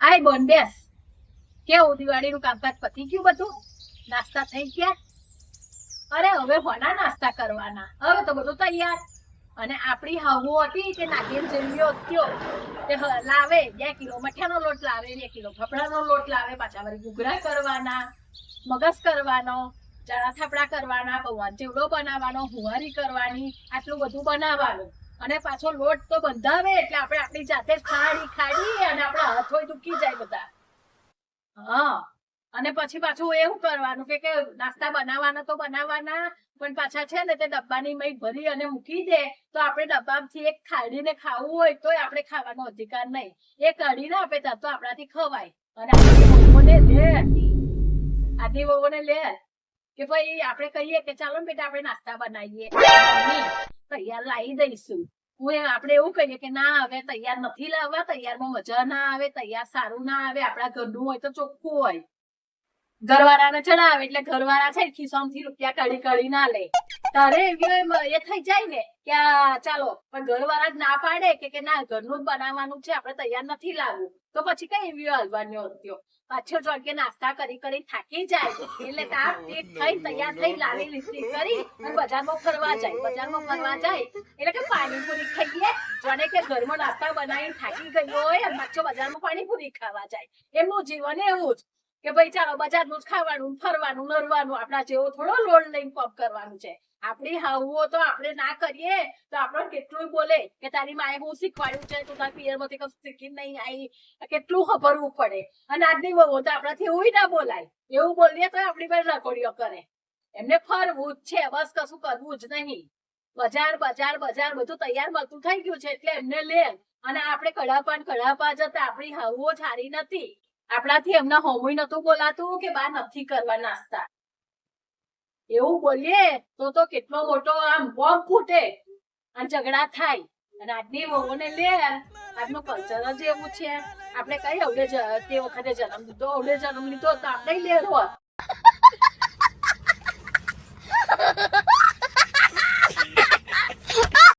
આય બોન બેસ. કેવું દિવાળીનું કામકાજ પતી ગયું બધું? નાસ્તા થઈ ગયા? અરે હવે હોના નાસ્તા કરવાના, હવે તો બધું તૈયાર. અને આપણી હાહુ હતી તે નાગેન જેવીઓ થયો તે લાવે 2 કિલો મઠિયાનો લોટ લાવે, 2 કિલો ફફડાનો લોટ લાવે, પાછા વળી ઘૂઘરા કરવાના, મગસ કરવાનો, ચણા થાપડા કરવાના, પૌંઆનો ચેવડો બનાવવાનો, હુંવારી કરવાની, આટલું બધું બનાવવાનું. અને પાછો લોટ તો બંધાવે એટલે આપણે આપણી જાતે ખાડી અને આપણા હાથોય દુખી જાય બધા. હા, અને પછી પાછું એવું કરવાનું કે નાસ્તા બનાવવાના તો બનાવવાના, પણ પાછા છે ને તે ડબ્બાની મય ભરી અને મૂકી દે તો આપણે ડબ્બામાંથી એક ખાડીને ખાવું હોય તોય આપણે ખાવાનો અધિકાર નહીં. એ કાઢીને આપે તો આપણાથી ખવાય. અને આદિ વહુને લે કે ભાઈ આપણે કહીએ કે ચાલો ને બેટા આપણે નાસ્તા બનાવીએ, તૈયાર લાવી દઈશું. આપણે એવું કહીએ કે ના હવે તૈયાર નથી લાવવા, તૈયારમાં મજા ના આવે, તૈયાર સારું ના આવે, આપણા ઘરનું હોય તો ચોખ્ખું હોય. ઘરવાળાને ચડાવે એટલે ઘરવાળા છે ખિસ્સામાંથી રૂપિયા કાઢી ના લે. તારે એ થઈ જાય ને કે ચાલો, પણ ઘરવાળા જ ના પાડે કે ના ઘરનું જ બનાવવાનું છે, આપણે તૈયાર નથી લાવવું, તો પછી કઈ એવી હલવાનો હતો. પાછો જોડ કે નાસ્તા કરી થાકી જાય એટલે તાપ થઈ તૈયાર થઈ લાવી લીધી કરી અને બજારમાં ફરવા જાય એટલે કે પાણીપુરી ખાઈએ. જાણે કે ઘરમાં નાસ્તા બનાવીને થાકી ગયો હોય અને પાછો બજારમાં પાણીપુરી ખાવા જાય. એમનું જીવન એવું જ કે ભાઈ ચાલો બજારનું જ ખાવાનું, ફરવાનું, નરવાનું, આપણા જેવો થોડો લોન લઈને પગ કરવાનું છે. આપણી હાઉઓ તો આપણે ના કરીએ તો આપણને કેટલું બોલે કે તારી માએ હું શીખવાડ્યું છે, તું તારી પિયરમાંથી કશું શીખી નહીં આવી, કેટલું ખબરવું પડે. અને આજની વહુ તો આપણાથી એવું ના બોલાય, એવું બોલીએ તો આપણી પાસે રખોડીઓ કરે. એમને ફરવું જ છે, બસ કશું કરવું જ નહીં. બજાર બધું તૈયાર મળતું થઈ ગયું છે એટલે એમને લે. અને આપણે કડાપા જતા આપણી હાઉઓ સારી નથી, આપણાથી એમના હોમુય નતું બોલાતું કે બા નથી કરવા નાસ્તા. એવું બોલીએ તો કેટલો મોટો આમ બોમ્બ ફૂટે અને ઝઘડા થાય. અને આજની વહુને લે, આજનું કલ્ચર જ એવું છે. આપણે કઈ અવડે તે વખતે જન્મ લીધો તો આપણે લે હોત.